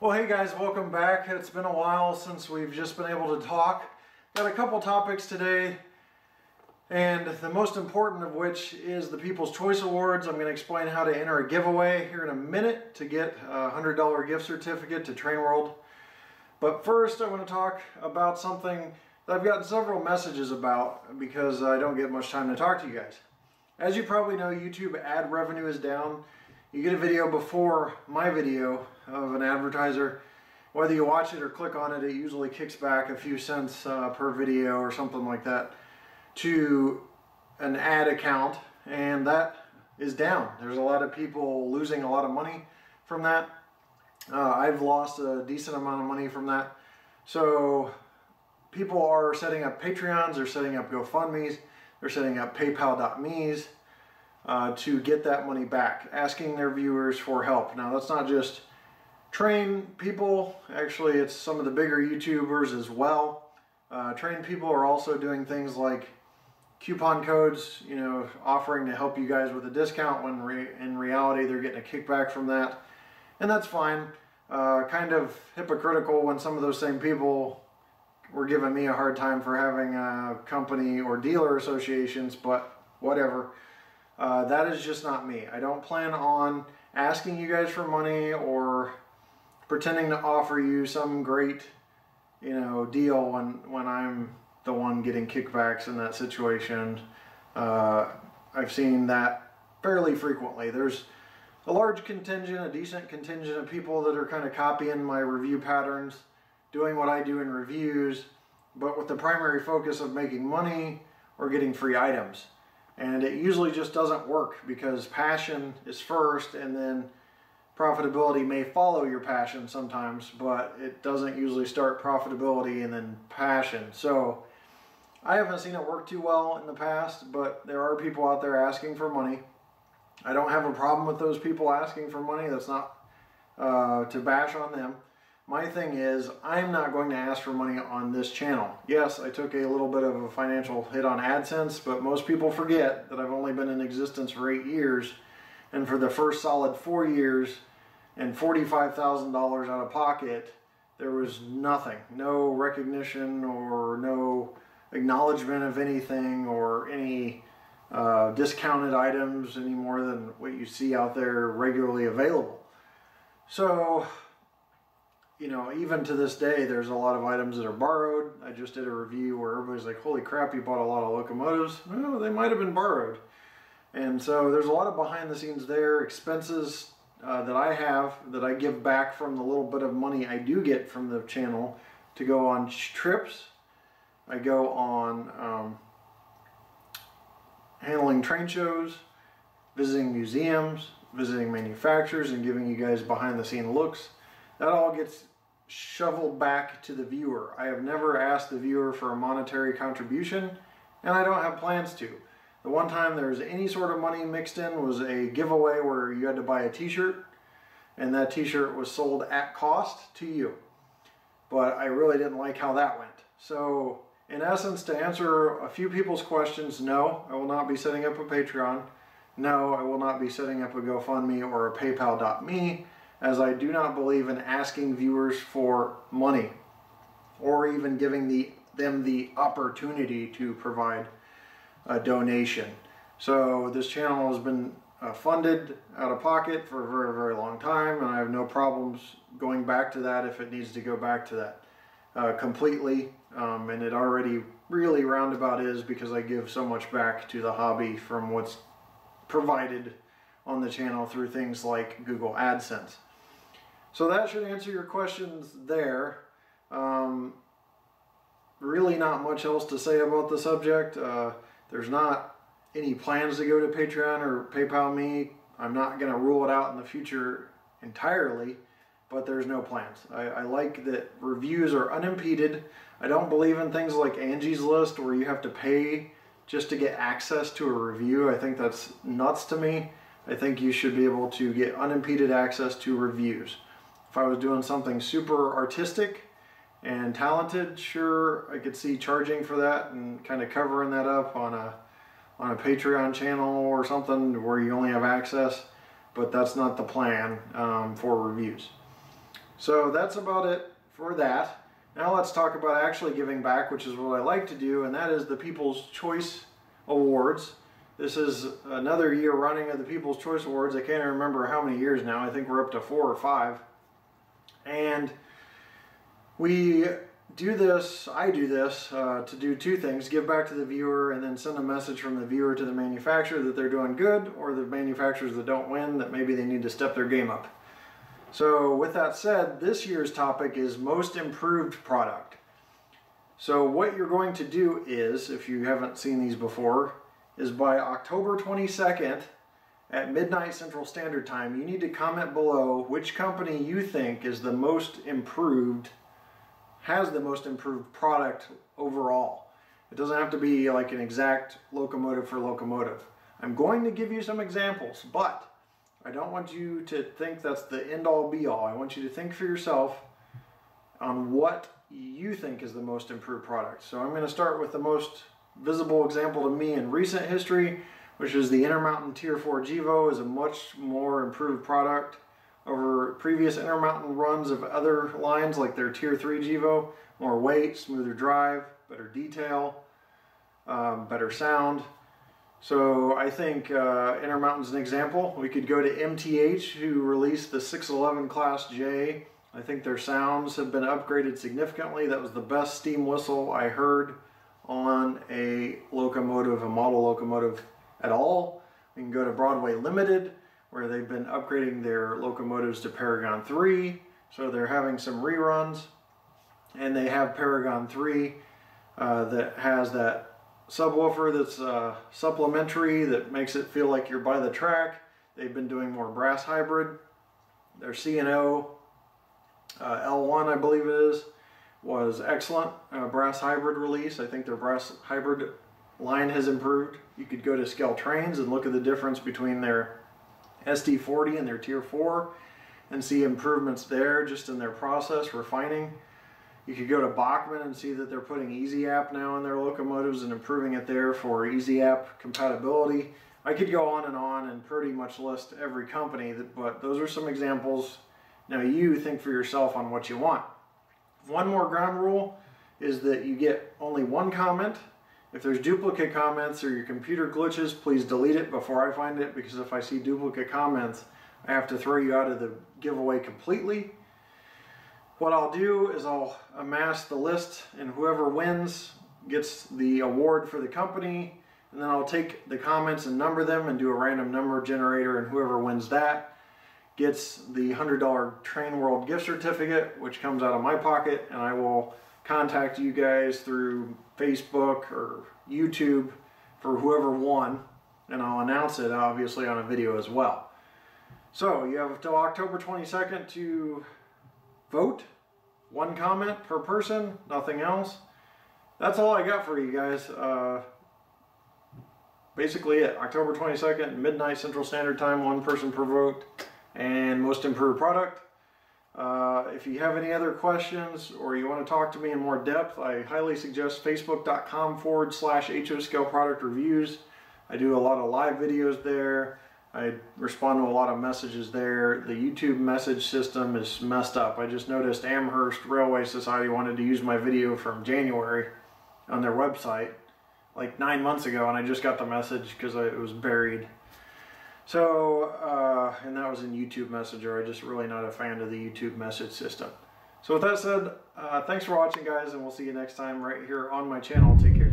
Well, hey guys, welcome back. It's been a while since we've just been able to talk. Got a couple topics today, and the most important of which is the People's Choice Awards. I'm going to explain how to enter a giveaway here in a minute to get a $100 gift certificate to Train World. But first, I want to talk about something that I've gotten several messages about because I don't get much time to talk to you guys. As you probably know, YouTube ad revenue is down. You get a video before my video of an advertiser, whether you watch it or click on it, it usually kicks back a few cents per video or something like that to an ad account, and that is down. There's a lot of people losing a lot of money from that. I've lost a decent amount of money from that. So people are setting up Patreons, they're setting up GoFundMes, they're setting up PayPal.me's to get that money back, asking their viewers for help. Now that's not just Train people, actually it's some of the bigger YouTubers as well. Train people are also doing things like coupon codes, you know, offering to help you guys with a discount when in reality they're getting a kickback from that. And that's fine. Kind of hypocritical when some of those same people were giving me a hard time for having company or dealer associations, but whatever. That is just not me. I don't plan on asking you guys for money or pretending to offer you some great, you know, deal when I'm the one getting kickbacks in that situation. I've seen that fairly frequently. There's a large contingent, a decent contingent of people that are kind of copying my review patterns, doing what I do in reviews, but with the primary focus of making money or getting free items. And it usually just doesn't work because passion is first, and then profitability may follow your passion sometimes, but it doesn't usually start profitability and then passion. So I haven't seen it work too well in the past, but there are people out there asking for money. I don't have a problem with those people asking for money. That's not to bash on them. My thing is, I'm not going to ask for money on this channel. Yes, I took a little bit of a financial hit on AdSense, but most people forget that I've only been in existence for 8 years. And for the first solid 4 years and $45,000 out of pocket, there was nothing. No recognition or no acknowledgement of anything or any discounted items any more than what you see out there regularly available. So, you know, even to this day, there's a lot of items that are borrowed. I just did a review where everybody's like, holy crap, you bought a lot of locomotives. Well, they might have been borrowed. And so there's a lot of behind the scenes there, expenses that I have that I give back from the little bit of money I do get from the channel to go on trips. I go on handling train shows, visiting museums, visiting manufacturers, and giving you guys behind the scene looks. That all gets shoveled back to the viewer. I have never asked the viewer for a monetary contribution, and I don't have plans to. The one time there was any sort of money mixed in was a giveaway where you had to buy a t-shirt, and that t-shirt was sold at cost to you. But I really didn't like how that went. So in essence, to answer a few people's questions, no, I will not be setting up a Patreon. No, I will not be setting up a GoFundMe or a PayPal.me, as I do not believe in asking viewers for money or even giving them the opportunity to provide a donation. So this channel has been funded out of pocket for a very, very long time, and I have no problems going back to that if it needs to go back to that completely. And it already really roundabout is, because I give so much back to the hobby from what's provided on the channel through things like Google AdSense. So that should answer your questions there. Really not much else to say about the subject. There's not any plans to go to Patreon or PayPal me. I'm not going to rule it out in the future entirely, but there's no plans. I like that reviews are unimpeded. I don't believe in things like Angie's List where you have to pay just to get access to a review. I think that's nuts to me. I think you should be able to get unimpeded access to reviews. If I was doing something super artistic and talented, sure, I could see charging for that and kind of covering that up on a Patreon channel or something where you only have access, but that's not the plan for reviews. So that's about it for that. Now let's talk about actually giving back, which is what I like to do, and that is the People's Choice Awards. This is another year running of the People's Choice Awards. I can't remember how many years now. I think we're up to 4 or 5. And we do this, I do this, to do two things: give back to the viewer and then send a message from the viewer to the manufacturer that they're doing good, or the manufacturers that don't win, that maybe they need to step their game up. So with that said, this year's topic is most improved product. So what you're going to do is, if you haven't seen these before, is by October 22nd at midnight Central Standard Time, you need to comment below which company you think is the most improved, has the most improved product overall. It doesn't have to be like an exact locomotive for locomotive. I'm going to give you some examples, but I don't want you to think that's the end-all be-all. I want you to think for yourself on what you think is the most improved product. So I'm going to start with the most visible example to me in recent history, which is the Intermountain Tier 4 Gevo. Is a much more improved product over previous Intermountain runs of other lines like their Tier 3 Gevo. More weight, smoother drive, better detail, better sound. So I think Intermountain's an example. We could go to MTH, who released the 611 Class J. I think their sounds have been upgraded significantly. That was the best steam whistle I heard on a locomotive, a model locomotive at all. We can go to Broadway Limited, where they've been upgrading their locomotives to Paragon 3. So they're having some reruns. And they have Paragon 3 that has that subwoofer that's supplementary, that makes it feel like you're by the track. They've been doing more brass hybrid. Their C&O L1, I believe it is, was excellent brass hybrid release. I think their brass hybrid line has improved. You could go to Skell Trains and look at the difference between their SD40 and their Tier 4 and see improvements there just in their process refining. You could go to Bachmann and see that they're putting Easy App now in their locomotives and improving it there for Easy App compatibility. I could go on and pretty much list every company, but those are some examples. Now you think for yourself on what you want. One more ground rule is that you get only one comment. If there's duplicate comments or your computer glitches, please delete it before I find it, because if I see duplicate comments, I have to throw you out of the giveaway completely. What I'll do is I'll amass the list, and whoever wins gets the award for the company, and then I'll take the comments and number them and do a random number generator, and whoever wins that gets the $100 Train World gift certificate, which comes out of my pocket, and I will contact you guys through Facebook or YouTube for whoever won, and I'll announce it obviously on a video as well. So you have until October 22nd to vote. One comment per person, nothing else. That's all I got for you guys. Basically it. October 22nd, midnight Central Standard Time, one person per vote, and most improved product. If you have any other questions or you want to talk to me in more depth, I highly suggest facebook.com/HO Scale Product Reviews. I do a lot of live videos there. I respond to a lot of messages there. The YouTube message system is messed up. I just noticed Amherst Railway Society wanted to use my video from January on their website like 9 months ago, and I just got the message because it was buried. So, and that was in YouTube Messenger. I'm just really not a fan of the YouTube message system. So with that said, thanks for watching, guys, and we'll see you next time right here on my channel. Take care.